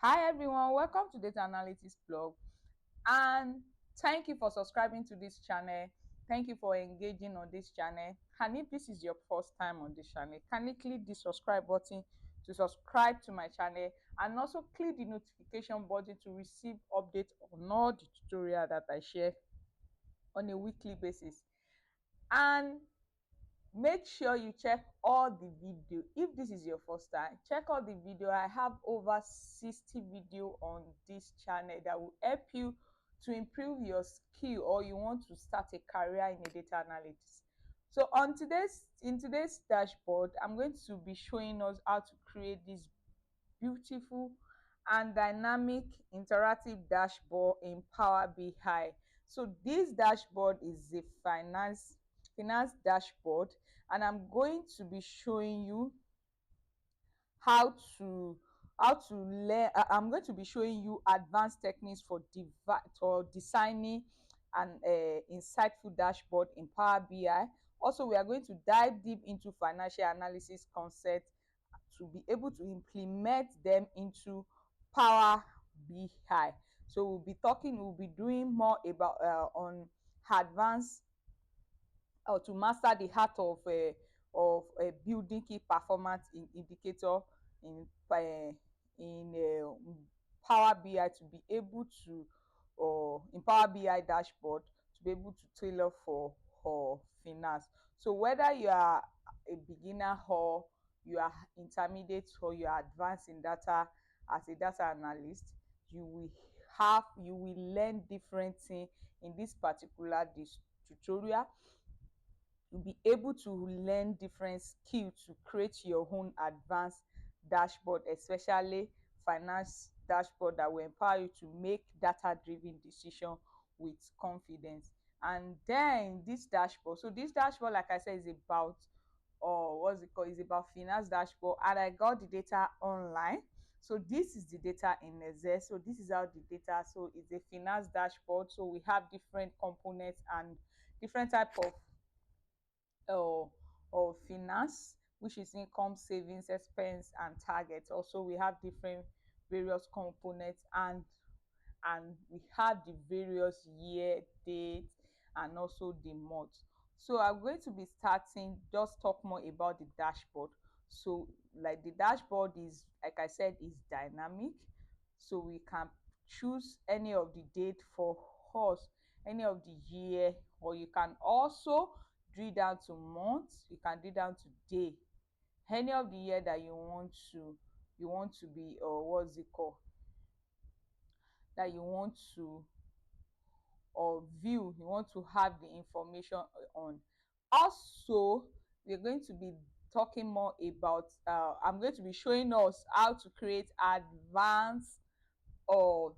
Hi everyone, welcome to Data Analytics blog, and thank you for subscribing to this channel. Thank you for engaging on this channel. And if this is your first time on this channel, can you click the subscribe button to subscribe to my channel, and also click the notification button to receive updates on all the tutorial that I share on a weekly basis. And make sure you check all the video. If this is your first time, check all the video. I have over 60 video on this channel that will help you to improve your skill, or you want to start a career in a data analytics. So in today's dashboard, I'm going to be showing us how to create this beautiful and dynamic interactive dashboard in Power BI. So this dashboard is a finance dashboard, and I'm going to be showing you how to learn. I'm going to be showing you advanced techniques for designing an insightful dashboard in Power BI. Also, we are going to dive deep into financial analysis concepts to be able to implement them into Power BI. So we'll be doing more about on advanced, or to master the art of building key performance indicator in Power BI, to be able to, or in Power BI dashboard, to be able to tailor for finance. So whether you are a beginner, or you are intermediate, or you are advanced in data as a data analyst, you will learn different things in this particular tutorial. You'll be able to learn different skills to create your own advanced dashboard, especially finance dashboard, that will empower you to make data driven decision with confidence. And then this dashboard, so this dashboard, like I said, is about, or what's it called, is about finance dashboard, and I got the data online. So this is the data in Excel. So this is how the data, so it's a finance dashboard. So we have different components and different type of finance, which is income, savings, expense, and target. Also, we have different various components, and we have the various year, date, and also the month. So I'm going to be starting, just talk more about the dashboard. So like the dashboard is, like I said, is dynamic. So we can choose any of the date for us, any of the year, or you can also drill down to months, you can drill down to day, any of the year that you want to be, or what's it called, that you want to, or view, you want to have the information on. Also, we're going to be talking more about, I'm going to be showing us how to create advanced, or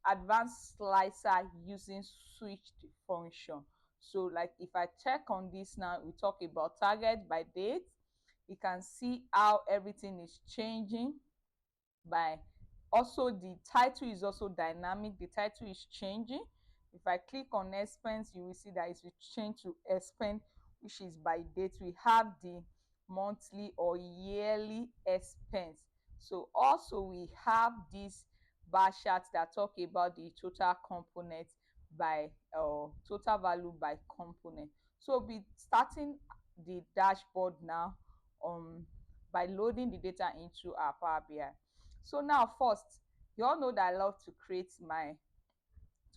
advanced slicer using switched function. So like if I check on this now, we talk about target by date. You can see how everything is changing by, also the title is also dynamic, the title is changing. If I click on expense, you will see that it will change to expense, which is by date. We have the monthly or yearly expense. So also we have this bar chart that talk about the total component by, total value by component. So we'll be starting the dashboard now, by loading the data into our Power BI. So now first, you all know that I love to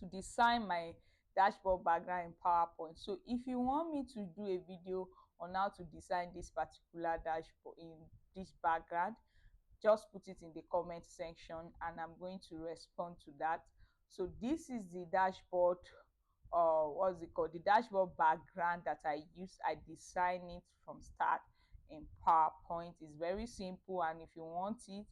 design my dashboard background in PowerPoint. So if you want me to do a video on how to design this particular dashboard in this background, just put it in the comment section, and I'm going to respond to that. So this is the dashboard, what's it called, the dashboard background that I use. I design it from start in PowerPoint. It's very simple, and if you want it,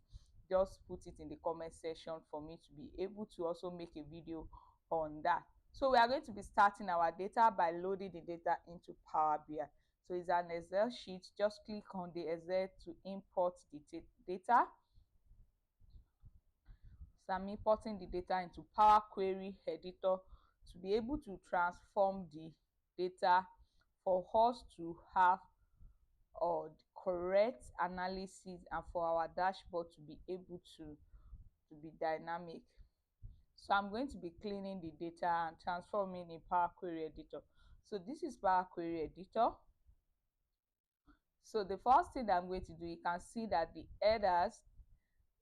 just put it in the comment section for me to be able to also make a video on that. So we are going to be starting our data by loading the data into Power BI. So it's an Excel sheet. Just click on the Excel to import the data. So I'm importing the data into Power Query editor to be able to transform the data for us to have, the correct analysis, and for our dashboard to be able to to be dynamic. So I'm going to be cleaning the data and transforming in Power Query Editor. So this is Power Query Editor. So the first thing that I'm going to do, you can see that the headers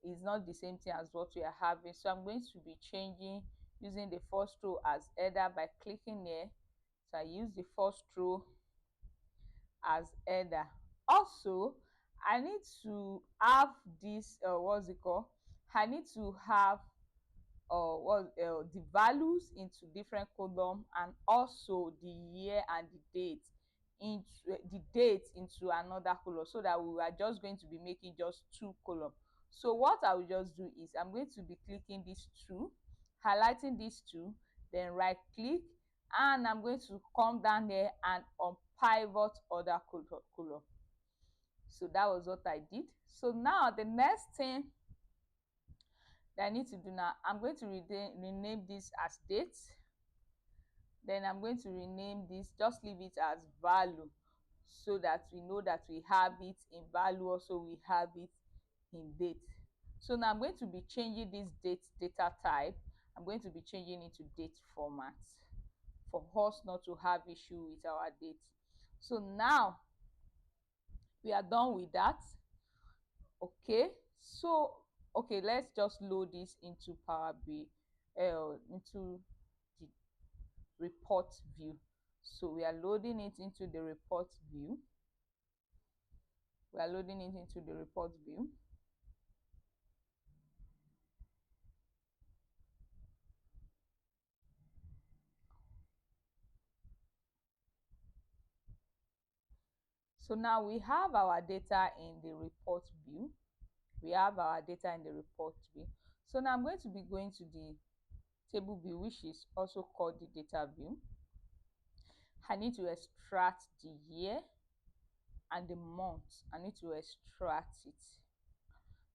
is not the same thing as what we are having. So I'm going to be changing using the first row as header by clicking here. So I use the first row as header. Also, I need to have this what's it called? I need to have the values into different column, and also the year and the date into another column, so that we are just going to be making just two columns. So what I will just do is I'm going to be clicking these two, highlighting these two, then right click, and I'm going to come down there and unpivot other column. So that was what I did. So now the next thing that I need to do now, I'm going to rename this as date. Then I'm going to rename this, just leave it as value, so that we know that we have it in value, also we have it in date. So now I'm going to be changing this data type. I'm going to be changing it to date format for us not to have issue with our date. So now we are done with that. Okay, so let's just load this into Power BI, into the report view. So we are loading it into the report view. So now we have our data in the report view. So now I'm going to be going to the table view, which is also called the data view. I need to extract the year and the month. I need to extract it.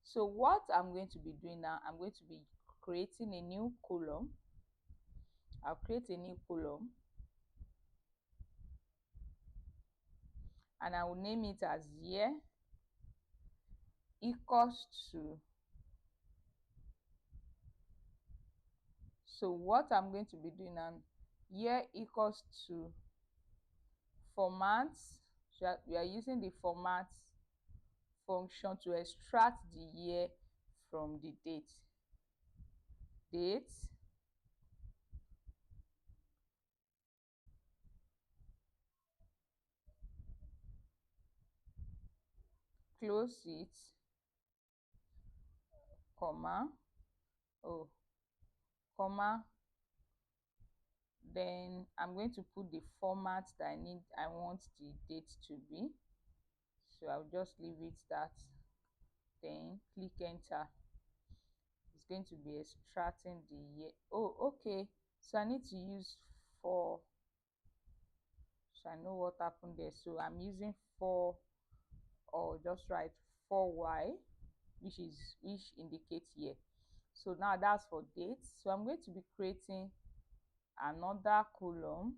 So what I'm going to be doing now, I'm going to be creating a new column. I'll create a new column, and I will name it as year equals to. So what I'm going to be doing now, year equals to format. So we are using the format function to extract the year from the date. Close it, comma, then I'm going to put the format that I want the date to be. So I'll just leave it that, then click enter. It's going to be extracting the year. Okay, so I need to use 4. So I know what happened there. So I'm using 4, or just write 4y, which indicates year. So now that's for dates. So I'm going to be creating another column,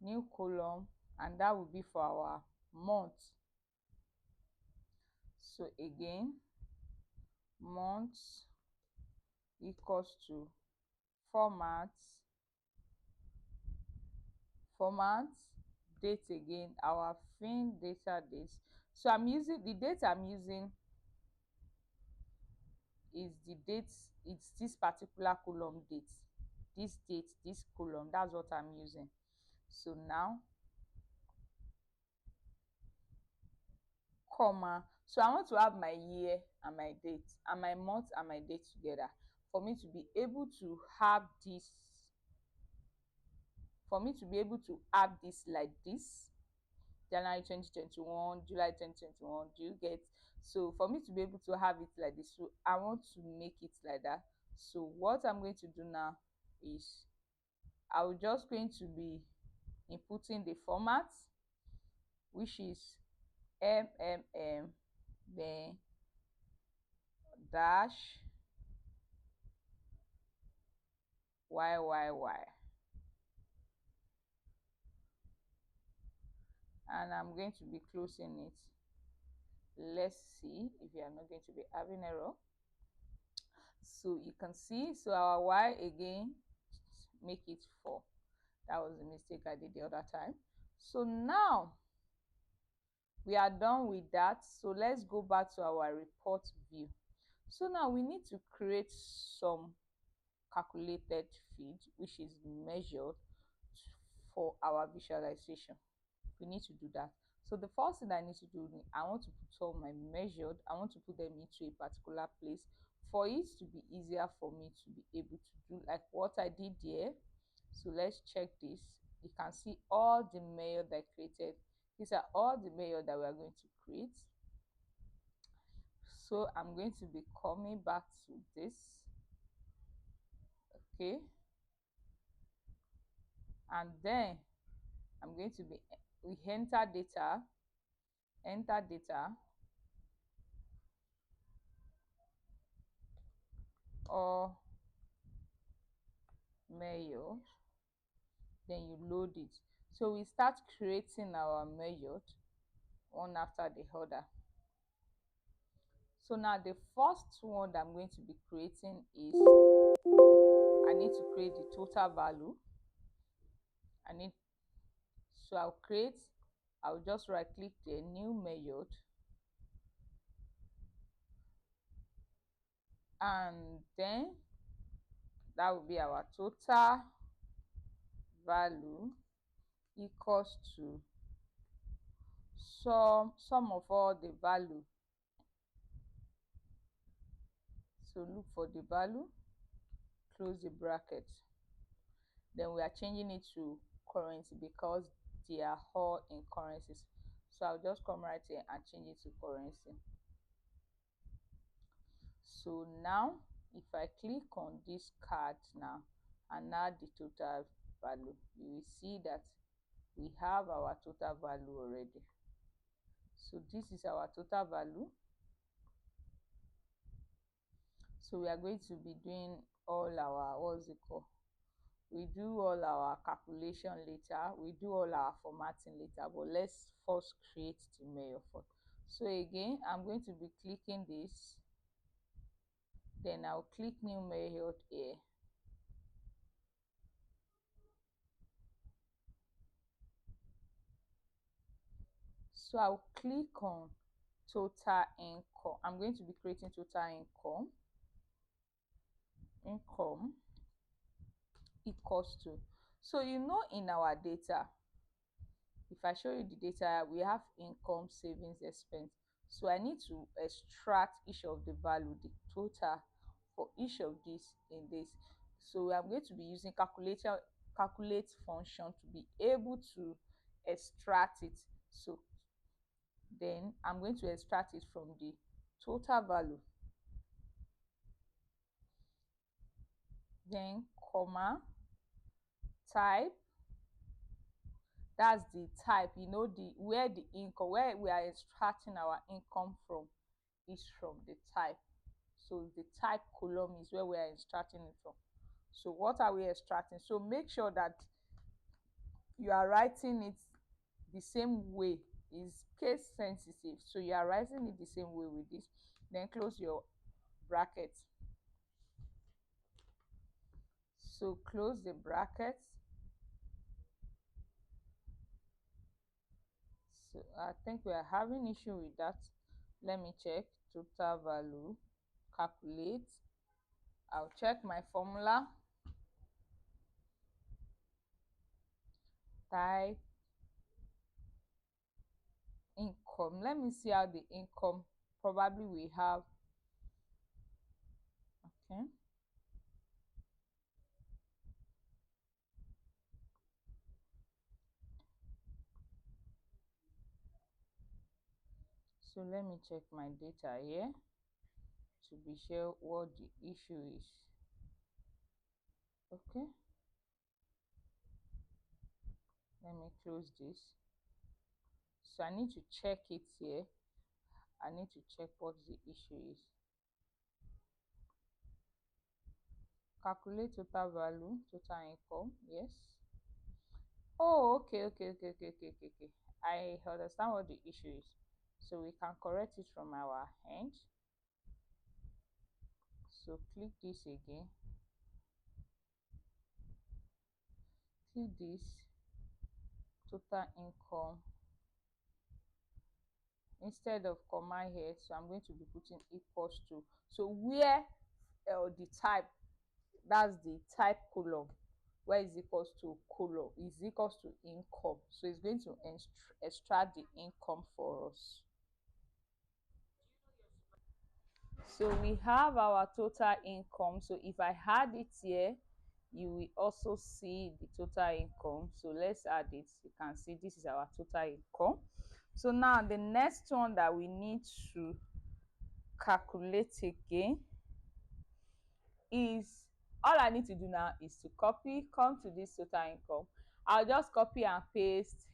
new column, and that will be for our month. So again, month equals to format date, again our fin data dates. So I'm using the date I'm using is the dates, it's this particular column date, this column, that's what I'm using. So now comma, so I want to have my year and my date, and my month and my date together, for me to be able to have this, like this, January 2021, July 2021. Do you get? So for me to be able to have it like this, so I want to make it like that. So what I'm going to do now is I'm just going to be inputting the format, which is MMM, then dash YYY, and I'm going to be closing it. Let's see if you are not going to be having error. So you can see, so our y again, make it 4. That was the mistake I did the other time. So now we are done with that. So let's go back to our report view. So now we need to create some calculated feed which is measured for our visualization. We need to do that. So the first thing I need to do, I want to put all my measured, I want to put them into a particular place for it to be easier for me to be able to do like what I did here. So let's check this. You can see all the measure that I created. These are all the measure that we are going to create. So I'm going to be coming back to this. Okay. And then I'm going to be, we enter data, or measure, then you load it. So we start creating our measured one after the other. So now the first one that I'm going to be creating is, I need to create the total value. So I'll just right click the new measured, and then that will be our total value equals to sum of all the value. So look for the value, close the bracket. Then we are changing it to currency because they are all in currencies. So I'll just come right here and change it to currency. So now if I click on this card now and add the total value, you will see that we have our total value already. So this is our total value. So we are going to be doing all our, what's it called, we do all our calculation later, we do all our formatting later, but let's first create the measure first. So again, I'm going to be clicking this, then I'll click new measured here. So I'll click on total income. I'm going to be creating total income equals to, so you know in our data, if I show you the data, we have income, savings, expense. So I need to extract each of the value, the total for each of these in this. So I'm going to be using calculate function to be able to extract it. So then I'm going to extract it from the total value, then comma, type, that's the type, you know, the where the income, where we are extracting our income from is from the type. So the type column is where we are extracting it from. So what are we extracting? So make sure that you are writing it the same way, is case sensitive, so you are writing it the same way with this. Then close your bracket. So close the bracket. So I think we are having issue with that. Let me check. Total value, calculate. I'll check my formula, type income. Let me see how the income, probably we have, okay, so let me check my data here to be sure what the issue is. Okay, let me close this. So I need to check it here. I need to check what the issue is. Calculate total value, total income, yes. Oh, okay. I understand what the issue is. So we can correct it from our end. So click this again, click this total income instead of comma here. So I'm going to be putting equals to, so where the type, that's the type column, where is equals to column is equals to income, so it's going to extract the income for us. So we have our total income. So if I add it here, you will also see the total income. So let's add it. You can see this is our total income. So now the next one that we need to calculate again is, all I need to do now is to copy, come to this total income. I'll just copy and paste,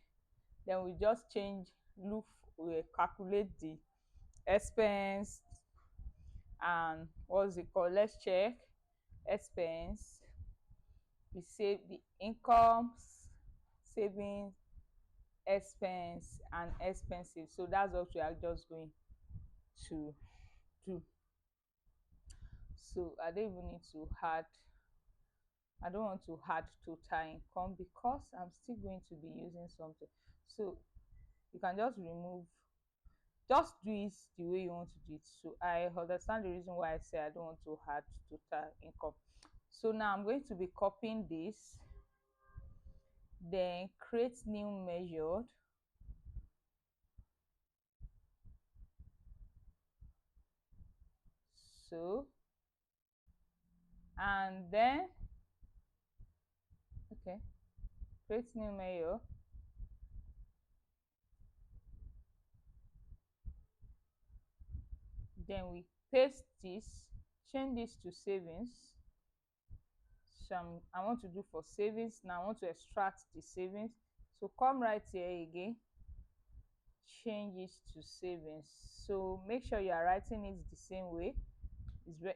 then we just change, look, we calculate the expense and what's it called, let's check expense, we save the income, savings, expense and expenses. So that's what we are just going to do. So I don't even need to add, I don't want to add total income because I'm still going to be using something. So you can just remove, just do it the way you want to do it. So I understand the reason why I say I don't want to add total income. So now I'm going to be copying this, then create new measured, so, and then okay, create new measure, then we paste this, change this to savings. So I want to do for savings now, I want to extract the savings. So come right here again, change it to savings. So make sure you are writing it the same way.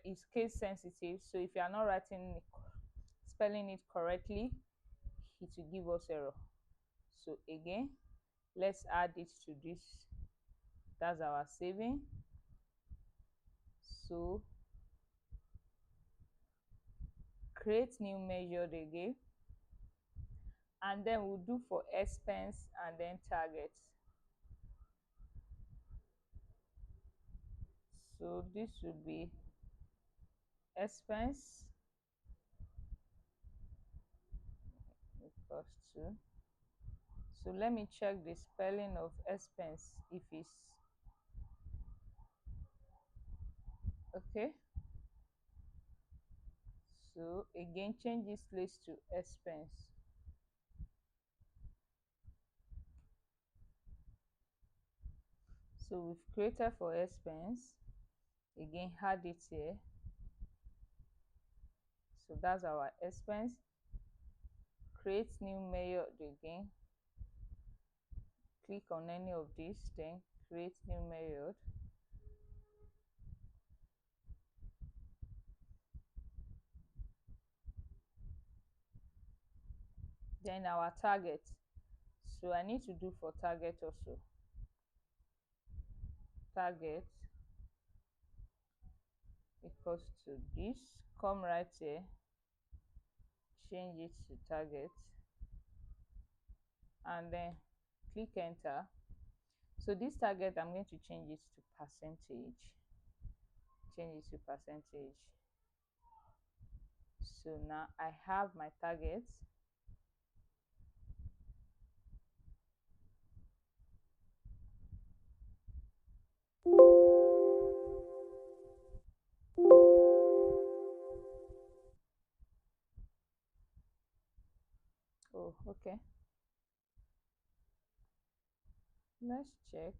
It's case sensitive, so if you are not writing it, spelling it correctly, it will give us error. So again, let's add it to this, that's our saving. So create new measured again, and then we'll do for expense and then target. So this would be expense equals to, so let me check the spelling of expense if it's okay. So again, change this place to expense. So we've created for expense, again add it here. So that's our expense. Create new measure again, click on any of these, then create new measure. Then our target, so I need to do for target also, target equals to this, come right here, change it to target, and then click enter. So this target, I'm going to change it to percentage, change it to percentage. So now I have my target. Oh, okay, let's check.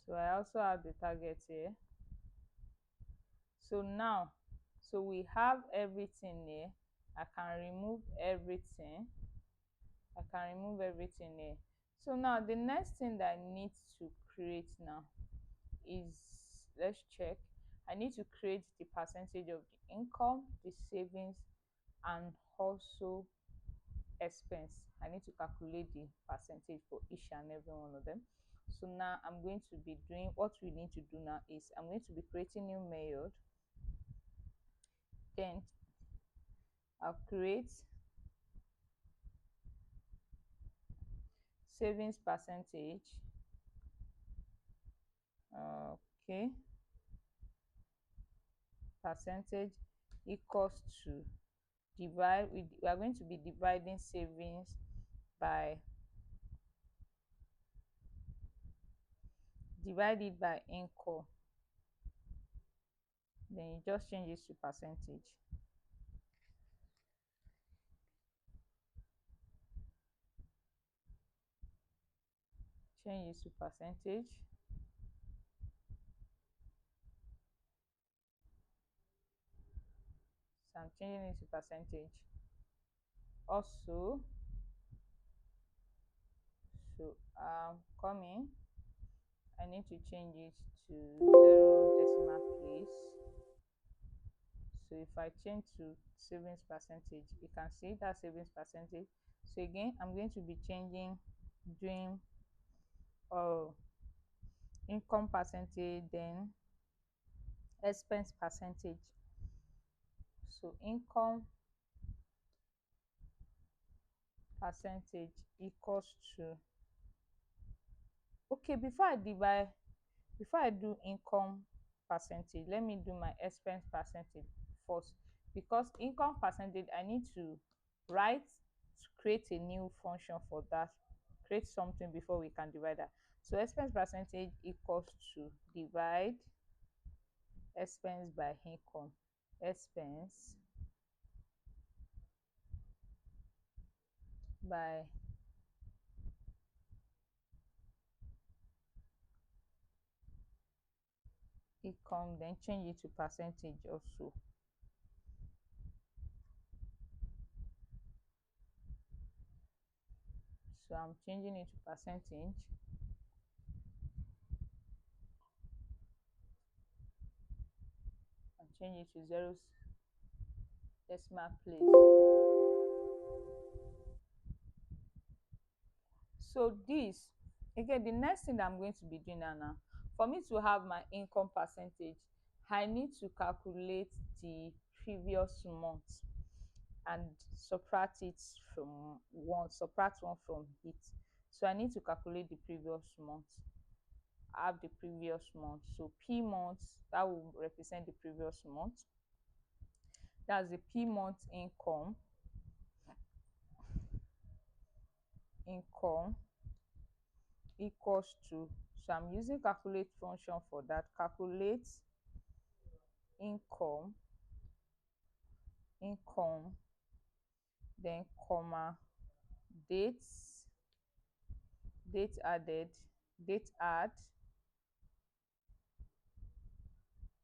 So I also have the target here. So now, so we have everything here. I can remove everything, I can remove everything here. So now the next thing that I need to create now is, let's check, I need to create the percentage of the income, the savings, and also expense. I need to calculate the percentage for each and every one of them. So now I'm going to be doing what we need to do now is I'm going to be creating new method. Then I'll create savings percentage. Okay, percentage equals to divide. We are going to be dividing savings by divided by income. Then you just change it to percentage. Change it to percentage. So I'm changing it to percentage. Also, so coming, I need to change it to 0 decimal place. So if I change to savings percentage, you can see that savings percentage. So again, I'm going to be changing, doing income percentage, then expense percentage. So income percentage equals to, okay, before I do income percentage, let me do my expense percentage first, because income percentage I need to write to create a new function for that, create something before we can divide that. So expense percentage equals to divide expense by income. Expense by income, then change it to percentage also. So I'm changing it to percentage. And change it to 0 decimal place. So this, again, the next thing that I'm going to be doing now, for me to have my income percentage, I need to calculate the previous month and subtract it from one, subtract one from it. So I need to calculate the previous month. I have the previous month, so P months, that will represent the previous month. That's the P month income. Income equals to, so I'm using calculate function for that. Calculate income, then comma, dates, date added, date add,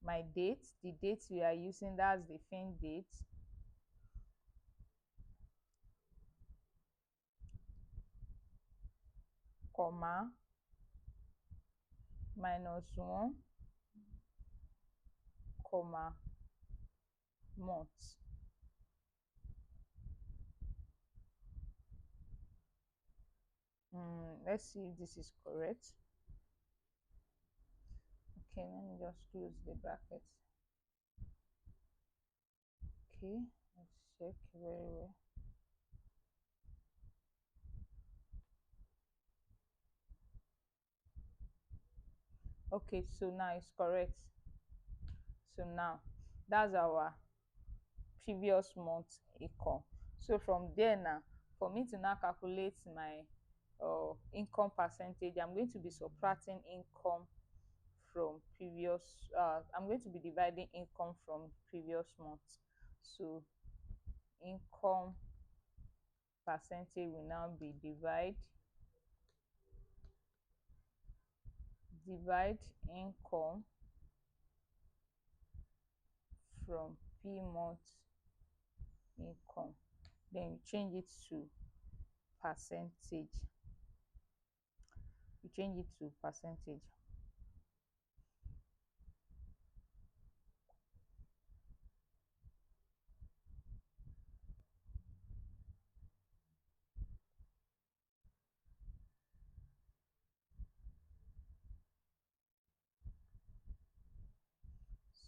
my date, the date we are using, that's the fin date, comma, -1, comma, month. Let's see if this is correct. Okay, let me just close the brackets. Okay, let's check very well. Okay, so now it's correct. So now that's our previous month income. So from there now, for me to now calculate my income percentage, I'm going to be subtracting income from previous, I'm going to be dividing income from previous month. So income percentage will now be divide income from P month income, then you change it to percentage. You change it to percentage.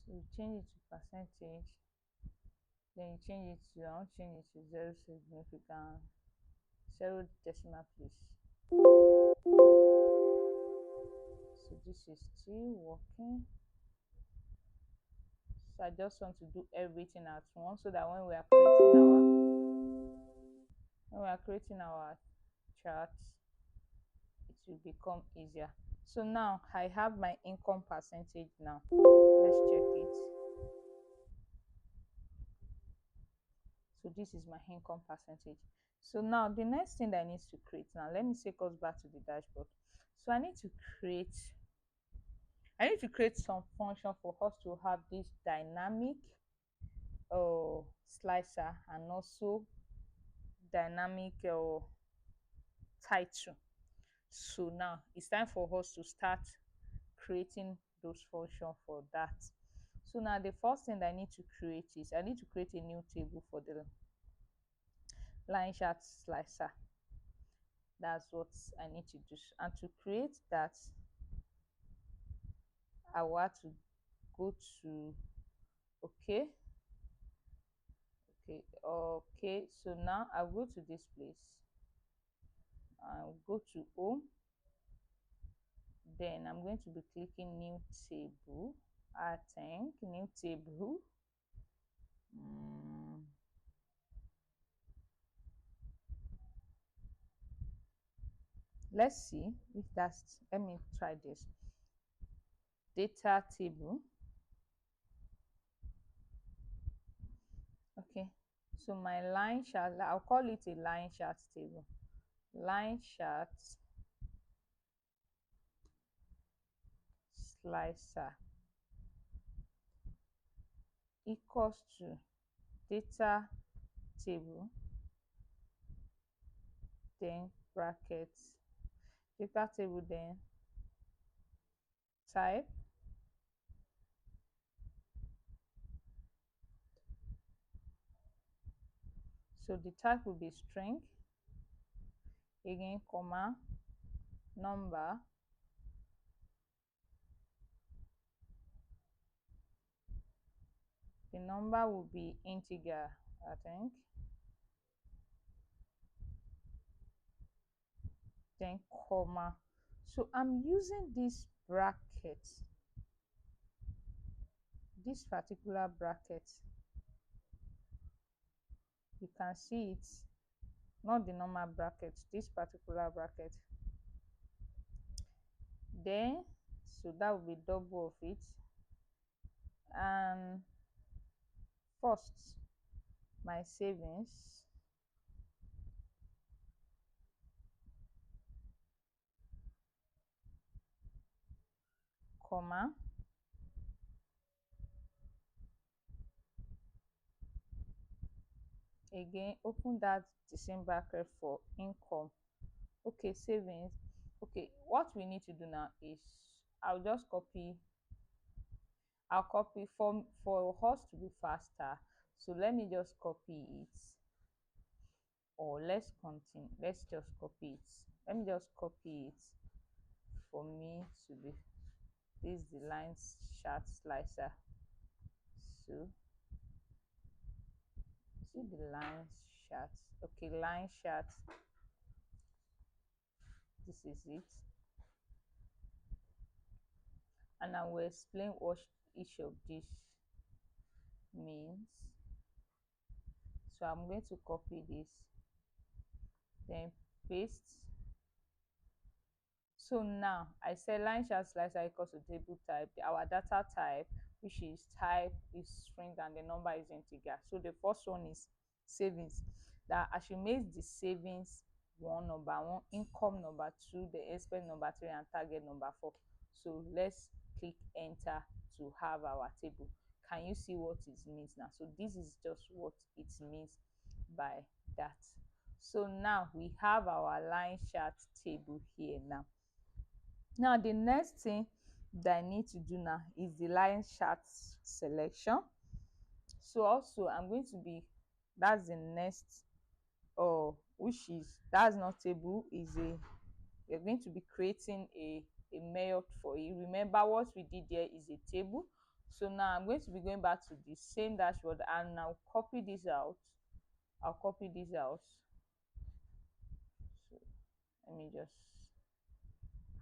So you change it to percentage, then you change it to, I want to change it to zero significant, zero decimal place. So this is still working. So I just want to do everything at once so that when we are creating our charts, it will become easier. So now I have my income percentage now. Let's check it. So this is my income percentage. So now the next thing that I need to create, now let me take us back to the dashboard. So I need to create some function for us to have this dynamic slicer and also dynamic title. So now it's time for us to start creating those functions for that. So now the first thing that I need to create is I need to create a new table for the line chart slicer. That's what I need to do. And to create that, I will have to go to okay. So now I'll go to this place. I'll go to home. Then I'm going to be clicking new table. I think new table. Let's see if that's, let me try this. Data table. Okay, so my line chart, I'll call it a line chart table. Line chart slicer equals to data table, then brackets, data table, then type, so the type will be string, again comma, number, the number will be integer, I think, then comma. So I'm using this bracket, this particular bracket, you can see it, not the normal bracket, this particular bracket. Then so that will be double of it, and first my savings, comma, again open that the same bracket for income. Okay, savings. Okay, what we need to do now is I'll copy for us to be faster. So let me just copy it, or let's continue, let's just copy it. Let me just copy it for me to be, this is the line chart slicer. So see the line chart. Okay, line chart, this is it, and I will explain what each of these means. So I'm going to copy this, then paste. So now I said line chart slicer equals to table type, our data type, which is type is string and the number is integer. So the first one is savings, that I should make the savings one, number one, income number two, the expense number three, and target number four. So let's click enter to have our table. Can you see what it means now? So this is just what it means by that. So now we have our line chart table here now. Now the next thing that I need to do now is the line chart selection. So also I'm going to be, that's the next, which is, that's not table, is a, we're going to be creating a method for it. Remember what we did there is a table, So now I'm going to be going back to the same dashboard and now copy this out. I'll copy this out. So let me just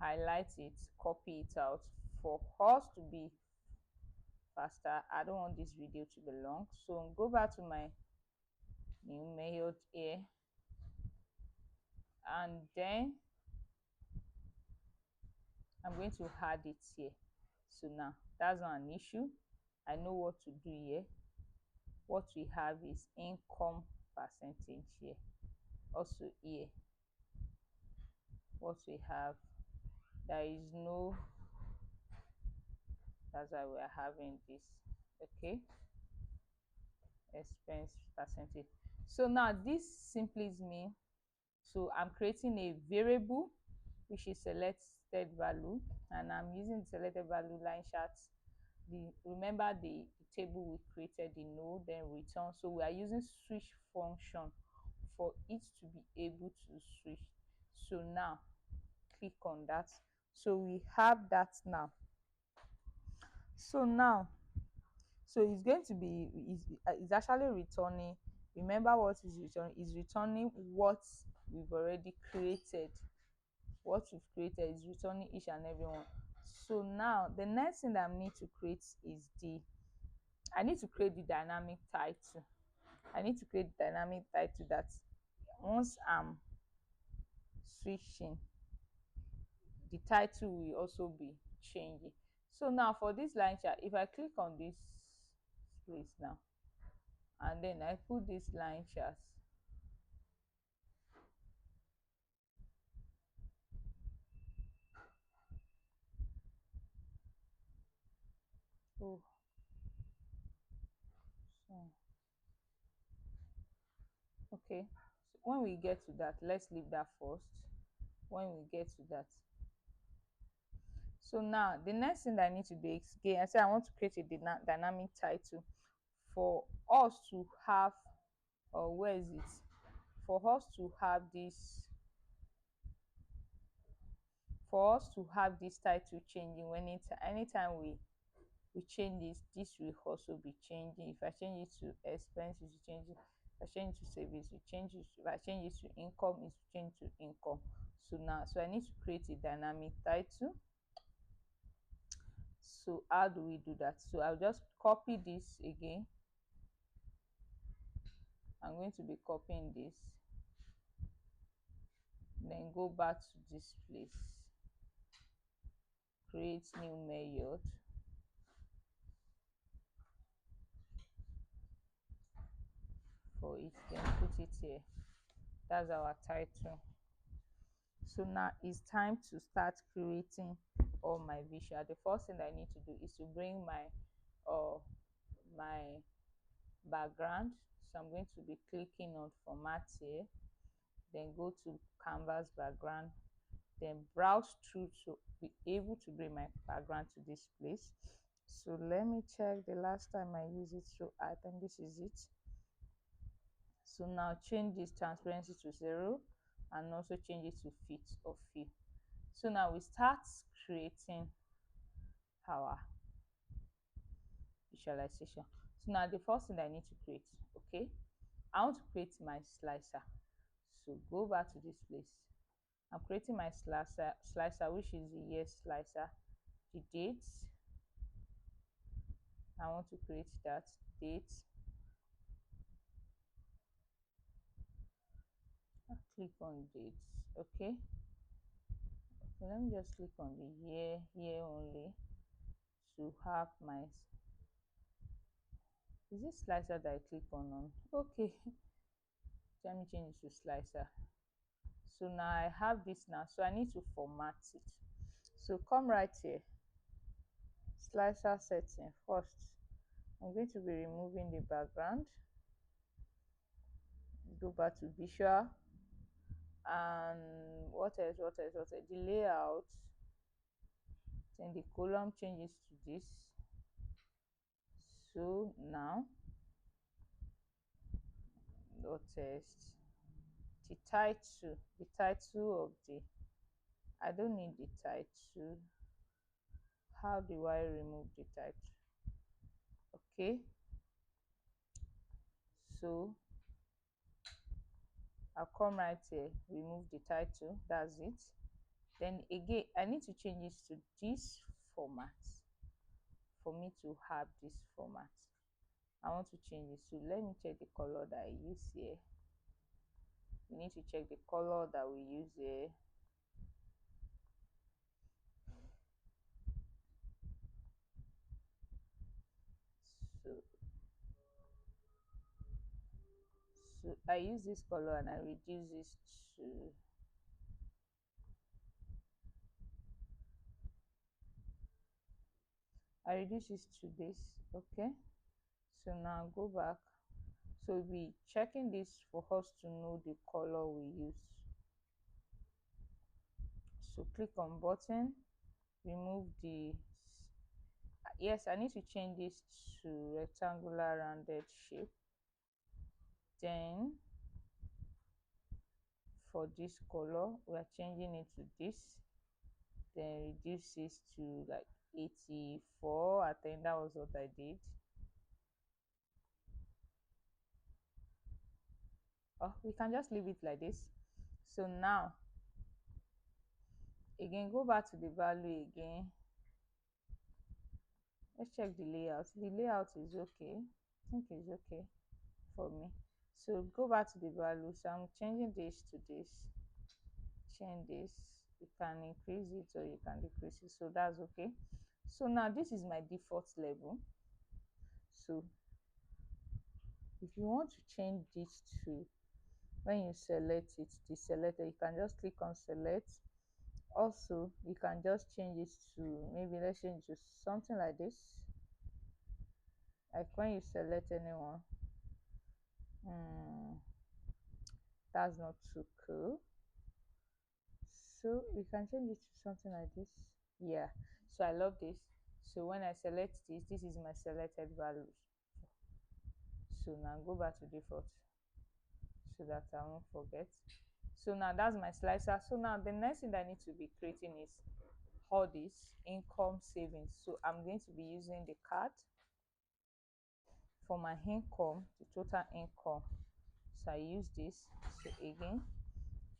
highlight it, copy it out for us to be faster. I don't want this video to be long, so go back to my new mail here, and then I'm going to add it here. So now that's not an issue. I know what to do here. What we have is income percentage here. Also here, what we have, there is no, that's why we are having this. Okay, expense percentage. So now this simply means, so I'm creating a variable which is selected value, and I'm using selected value line charts. Remember the table we created, the node, then return. So we are using switch function for it to be able to switch. So now click on that. So we have that now. So now, so it's going to be, it's actually returning, remember what is returning, is returning what we've already created. What we've created is returning each and every one. So now the next thing that I need to create is I need to create the dynamic title. I need to create the dynamic title that once I'm switching, the title will also be changing. So now for this line chart, if I click on this place now, and then I put this line chart, oh, so okay, so when we get to that, let's leave that first. When we get to that, so now the next thing that I need to do is, again, I say I want to create a dynamic title for us to have, or where is it, for us to have this, for us to have this title changing. When it, anytime we change this will also be changing. If I change it to expenses, it changes. If I change it to savings, it changes. If I change it to income, it changes to income. So now, so I need to create a dynamic title. So how do we do that? So I'll just copy this again. I'm going to be copying this, then go back to this place, create new method, for it, then put it here. That's our title. So now it's time to start creating all my visual. The first thing I need to do is to bring my background. So I'm going to be clicking on format here, then go to canvas background, then browse through to be able to bring my background to this place. So let me check the last time I used it. So I think this is it. So now change this transparency to 0 and also change it to fit or fill. So now we start creating our visualization. So now the first thing I need to create, okay, I want to create my slicer. So go back to this place. I'm creating my slicer, which is the year slicer. The dates, I want to create that date. I'll click on dates. Okay, so let me just click on the year here only to have my, is this slicer that I click on? Okay, let me change it to slicer. So now I have this now, so I need to format it. So come right here, slicer setting. First I'm going to be removing the background, go back to visual, and what else, the layout, then the column changes to this. So now what else, the title of the, I don't need the title. How do I remove the title? Okay, so I'll come right here, remove the title, that's it. Then again, I need to change this to this format for me to have this format. I want to change it, so let me check the color that I use here. We need to check the color that we use here. So I use this color and I reduce this to this. Okay, so now go back. So we'll be checking this for us to know the color we use. So click on button, remove the, yes, I need to change this to rectangular rounded shape. Then for this color we are changing it to this, then reduce this to like 84. I think that was what I did. Oh, we can just leave it like this. So now again, go back to the value again. Let's check the layout. The layout is okay. I think it's okay for me. So go back to the value. So I'm changing this to this. Change this. You can increase it or you can decrease it. So that's okay. So now this is my default level. So if you want to change this to, when you select it, the selector, you can just click on select. Also, you can just change it to, maybe let's change to something like this. Like when you select anyone, that's not too cool. So we can change it to something like this. Yeah, so I love this. So when I select this, this is my selected values. So now go back to default so that I won't forget. So now that's my slicer. So now the next thing that I need to be creating is all this income savings. So I'm going to be using the card for my income, the total income. So I use this. So again,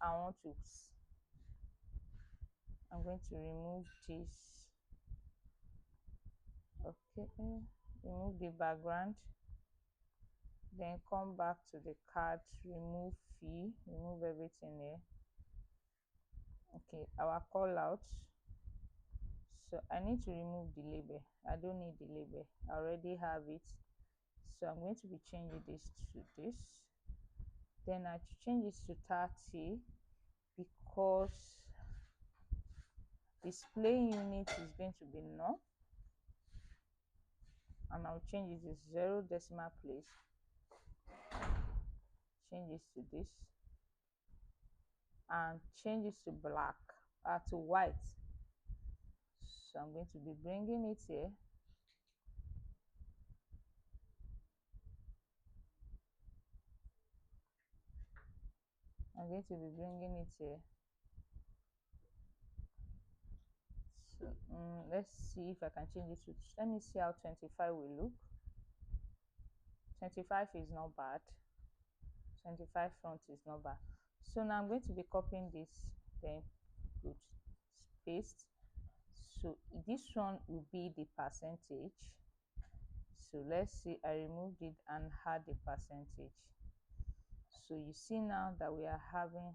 I'm going to remove this. Okay, remove the background, then come back to the card, remove fee, remove everything here. Okay, our call out. So I need to remove the label. I don't need the label, I already have it. So I'm going to be changing this to this. Then I change it to 30 because display unit is going to be null, and I'll change it to 0 decimal place. Change it to this and change it to black, to white. So I'm going to be bringing it here. I'm going to be bringing it here. So let's see if I can change it to, let me see how 25 will look. 25 is not bad. 25 front is not bad. So now I'm going to be copying this, then good, paste. So this one will be the percentage. So let's see, I removed it and had the percentage. So you see now that we are having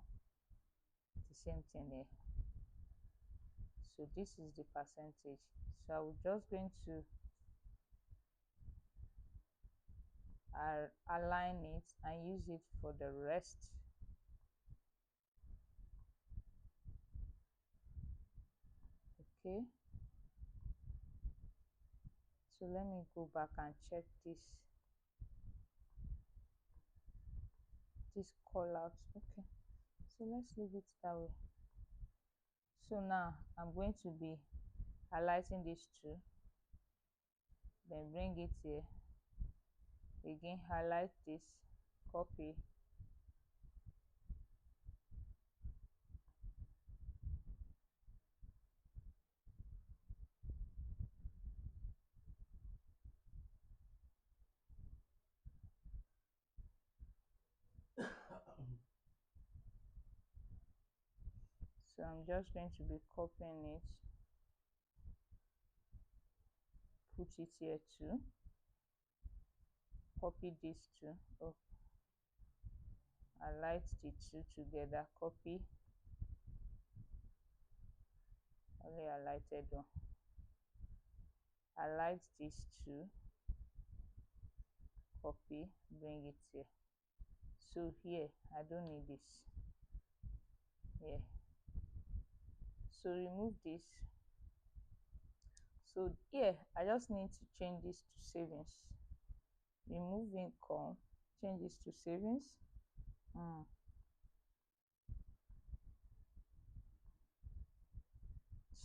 the same thing here. So this is the percentage. So I'm just going to align it and use it for the rest. Okay, so let me go back and check this call out. Okay, so let's leave it that way. So now I'm going to be highlighting these two, then bring it here again, highlight this, copy, I'm just going to be copying it, put it here too, copy this too. Oh, highlight the two together, copy, only highlighted one, highlight these two, copy, bring it here. So here I don't need this here, so remove this. So here I just need to change this to savings, remove income, change this to savings.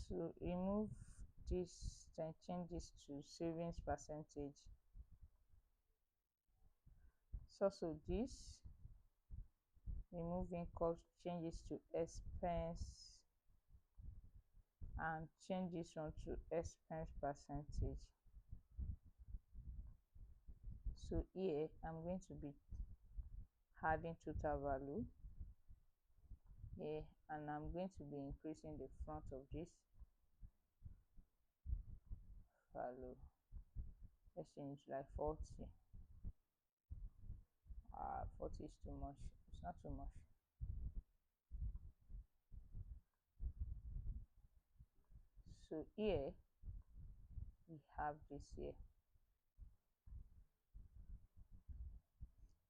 So remove this, then change this to savings percentage. So this, remove income, change this to expense, and change this one to expense percentage. So here I'm going to be adding total value here, and I'm going to be increasing the front of this value. Let's change like 40. 40 is too much, it's not too much. So here we have this here.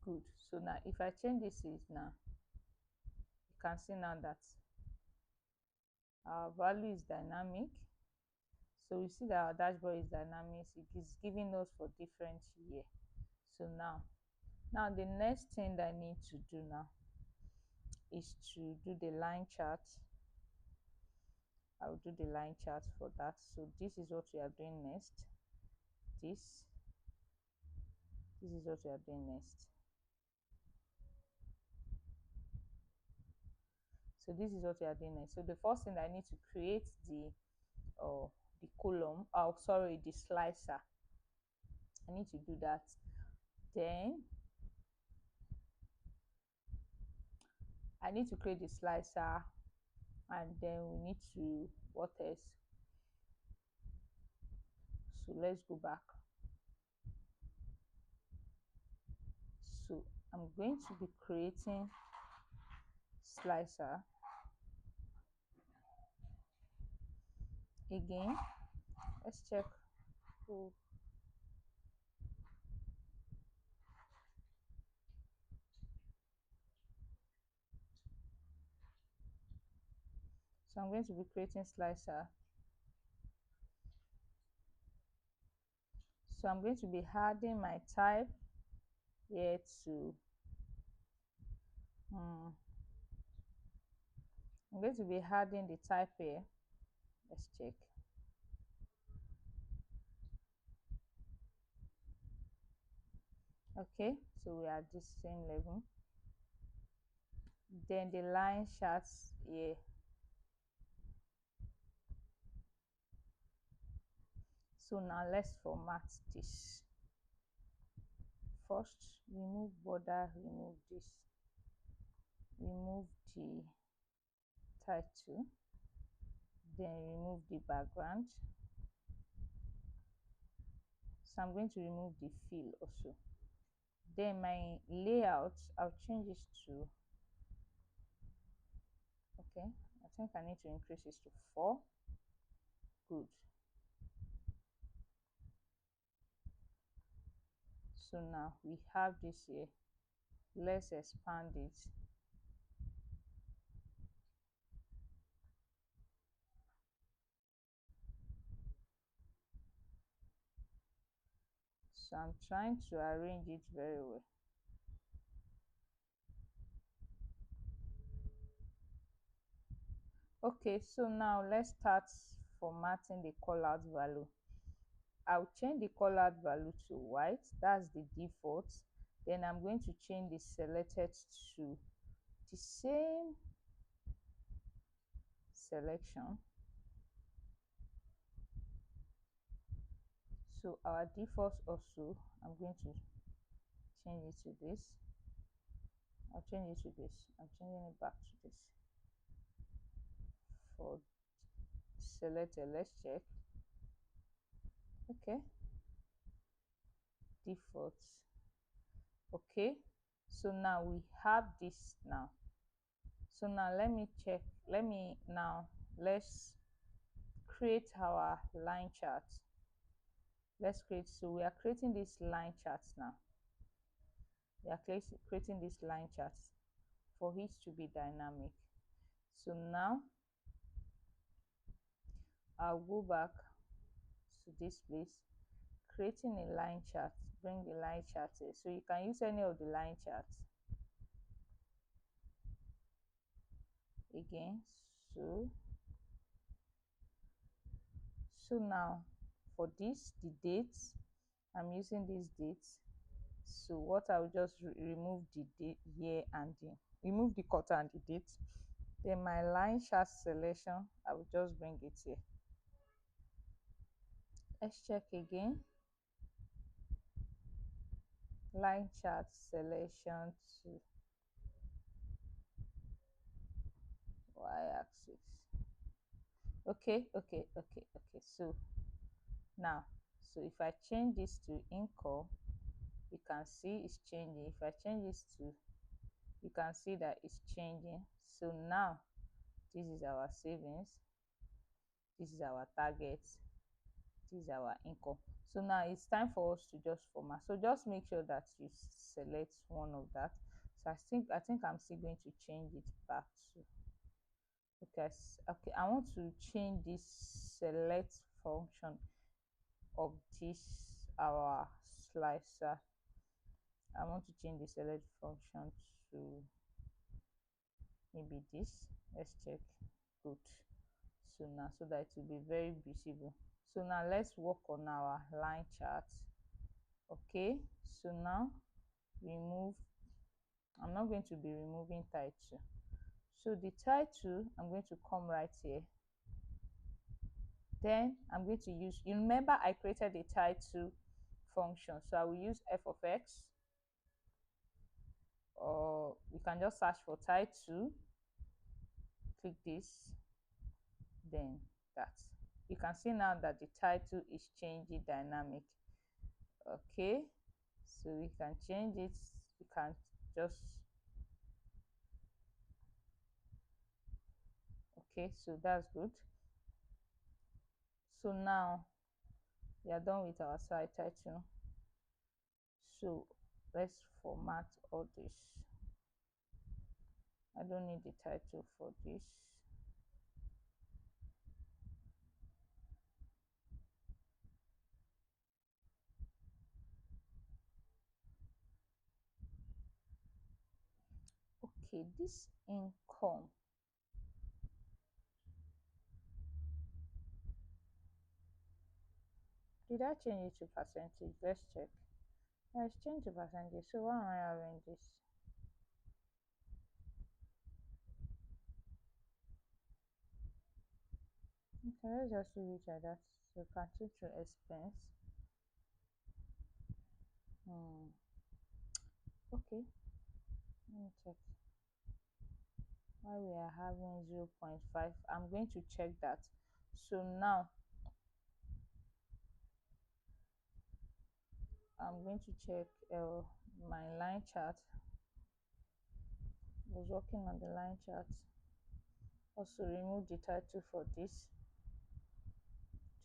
Good. So now if I change this now, you can see now that our value is dynamic. So we see that our dashboard is dynamic, it is giving us for different year. So now the next thing that I need to do now is to do the line chart. I'll do the line chart for that. So this is what we are doing next. This is what we are doing next. So this is what we are doing next. So the first thing I need to create the column, sorry, the slicer. I need to do that. Then I need to create the slicer, and then we need to, what else? So let's go back. So I'm going to be creating slicer again. Let's check. Oh. So I'm going to be creating slicer. So I'm going to be adding my type here to I'm going to be adding the type here. Let's check. Okay, so we are at the same level. Then the line charts here. So now let's format this. First, remove border, remove this, remove the title, then remove the background. So I'm going to remove the fill also. Then my layout, I'll change this to, okay, I think I need to increase this to 4. Good. So now we have this here. Let's expand it. So I'm trying to arrange it very well. Okay, so now let's start formatting the callout value. I'll change the callout value to white, that's the default. Then I'm going to change the selected to the same selection. So our default also, I'm going to change it to this. I'll change it to this. I'm changing it back to this. for selected. Let's check. Okay, default. Okay, so now we have this now. So now let me check. Let's create our line chart. Let's create. So we are creating this line chart now. We are creating this line chart for it to be dynamic. So now I'll go back to this place, creating a line chart. Bring the line chart here. So you can use any of the line charts again. So now for this, the dates, I'm using these dates. So what I will just remove the date year and remove the quarter and the date. Then my line chart selection, I will just bring it here. Let's check again. Line chart selection to y-axis. Okay. So now, so if I change this to income, you can see it's changing. If I change this to, you can see that it's changing. So now this is our savings, this is our target, this is our income. So now it's time for us to just format. So just make sure that you select one of that. So I think I'm still going to change it back to, okay, I want to change this select function of this our slicer. I want to change the select function to maybe this. Let's check. Good. So now, so that it will be very visible. So now let's work on our line chart. Okay, so now remove, I'm not going to be removing title. So the title, I'm going to come right here. Then I'm going to use, you remember I created a title function, so I will use f of x, or you can just search for title, click this, then that. You can see now that the title is changing dynamic. Okay, so we can change it. You can just, okay, so that's good. So now we are done with our site title. So let's format all this. I don't need the title for this. Okay, this income, did I change it to percentage? Let's check. Let's change to percentage. So why am I having this? Okay, let's just leave it like that. So continue to expense. Okay, let me check why we are having 0.5. I'm going to check that. So now I'm going to check my line chart. I was working on the line chart. Also remove the title for this.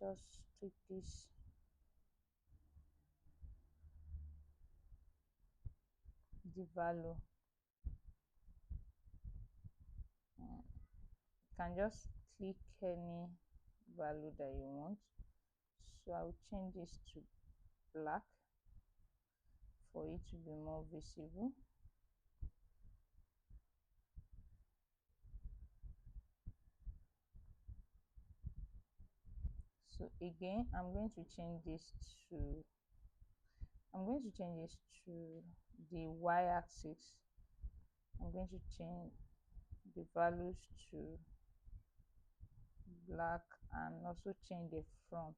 Just click this. The value. You can just click any value that you want. So I will change this to black for it to be more visible. So again, I'm going to change this to the y-axis. I'm going to change the values to black and also change the front.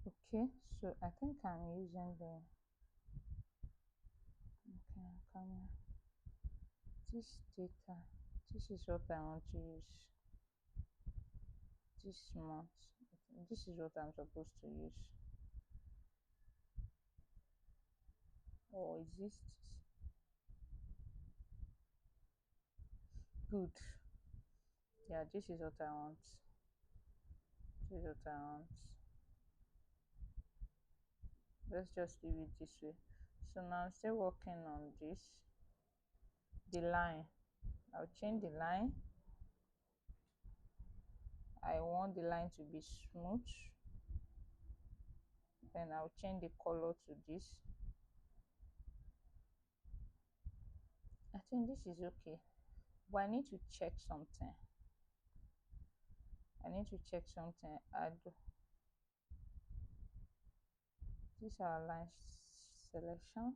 Okay, so I think I'm using the camera. This data, this is what I want to use this month. This is what I'm supposed to use. Or is this good? Yeah, this is what I want. This is what I want. Let's just leave it this way. So now I'm still working on this. The line, I'll change the line. I want the line to be smooth. Then I'll change the color to this. I think this is okay, but I need to check something. Add this our line selection.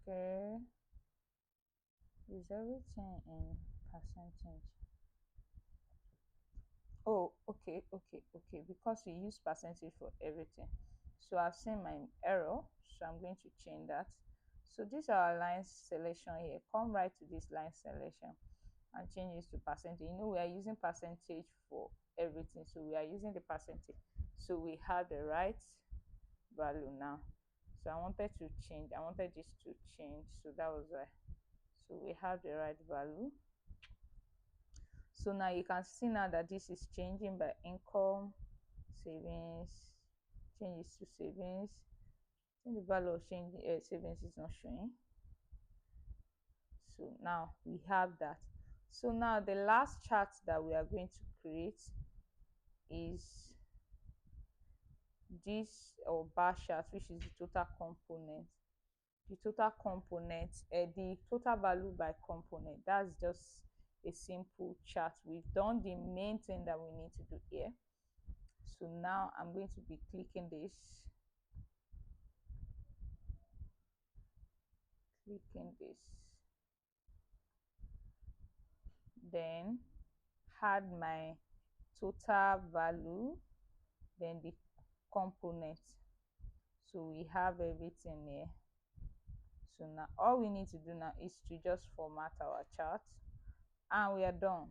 Okay, is everything in percentage? Oh, okay, because we use percentage for everything. So I've seen my error, so I'm going to change that. So this our line selection here. Come right to this line selection and change this to percentage. You know, we are using percentage for everything, so we are using the percentage. So we have the right value now. So I wanted this to change, so that was why. So we have the right value. So now you can see now that this is changing by income, savings, changes to savings. I think the value of changing savings is not showing. So now we have that. So now the last chart that we are going to create is this or bar chart, which is the total component. The total component, the total value by component. That's just a simple chart. We've done the main thing that we need to do here. So now I'm going to be clicking this, then add my total value, then the component. So we have everything here. So now all we need to do now is to just format our chart, and we are done.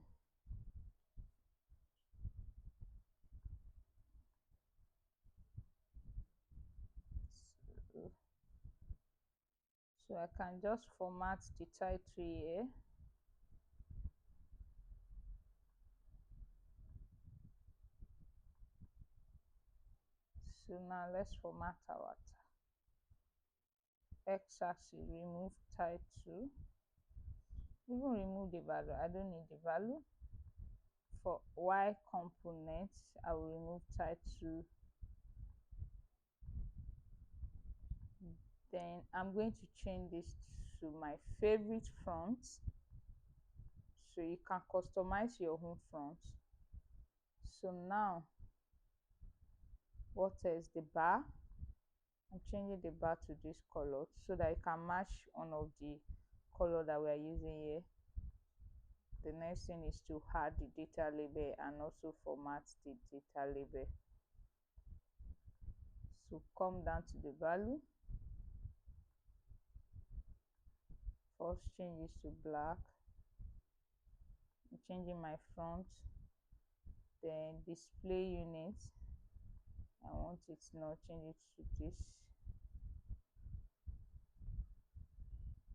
So I can just format the title here. So now let's format our x-axis, remove title, even remove the value. I don't need the value. For y component, I will remove title. Then I'm going to change this to my favorite font. So you can customize your own font. So now, what is the bar? I'm changing the bar to this color so that it can match one of the color that we are using here. The next thing is to add the data label and also format the data label. So come down to the value. First change is to black. I'm changing my font. Then display unit, I want it now, change it to this.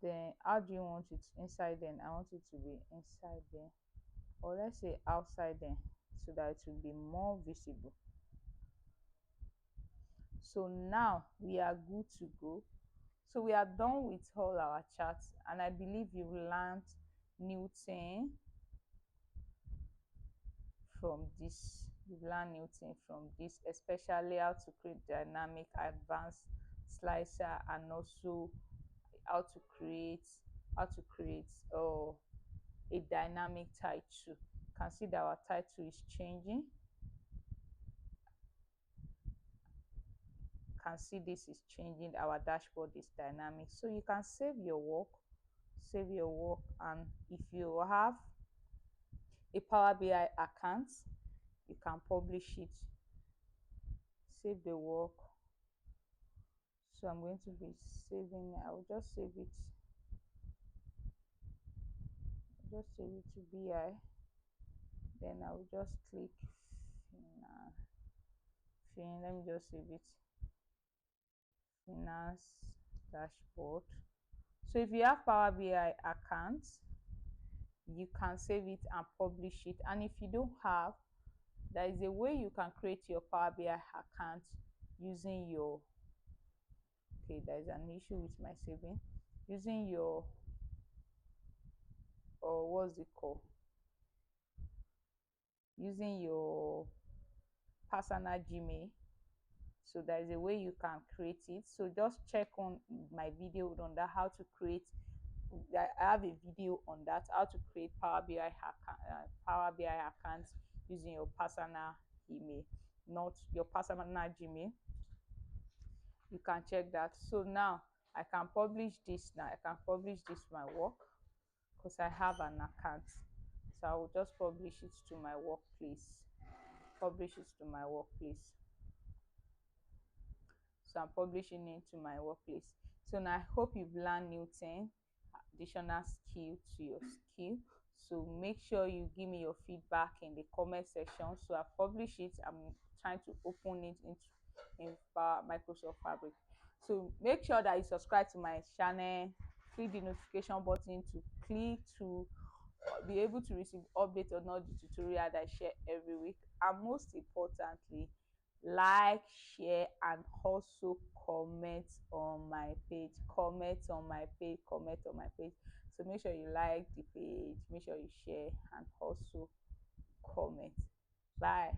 Then how do you want it? Inside then? I want it to be inside there, or let's say outside then, so that it will be more visible. So now we are good to go. So we are done with all our charts, and I believe you've learned new thing from this. You've learned new thing from this, especially how to create dynamic advanced slicer, and also how to create a dynamic title. You can see that our title is changing. You can see this is changing. Our dashboard is dynamic, so you can save your work, save your work. And if you have a Power BI account, you can publish it, save the work. So I'm going to be saving, I'll just save it, to BI. Then I'll just click let me just save it, finance dashboard. So if you have Power BI account, you can save it and publish it. And if you don't have, there is a way you can create your Power BI account using your, okay, there's an issue with my saving, using your, or what's it called, using your personal Gmail. So there is a way you can create it. So just check on my video on that, how to create. I have a video on that, how to create Power BI accounts using your personal email, not your personal Gmail. You can check that. So now I can publish this. Now I can publish this my work because I have an account. So I will just publish it to my workplace. Publish it to my workplace. So I'm publishing it to my workplace. So now I hope you've learned new thing, additional skill to your skill. So make sure you give me your feedback in the comment section. So I publish it. I'm trying to open it in Microsoft Fabric. So make sure that you subscribe to my channel, click the notification button to click to be able to receive updates on all the tutorial that I share every week. And most importantly, like, share, and also comment on my page. Comment on my page. So make sure you like the page, make sure you share, and also comment. Bye.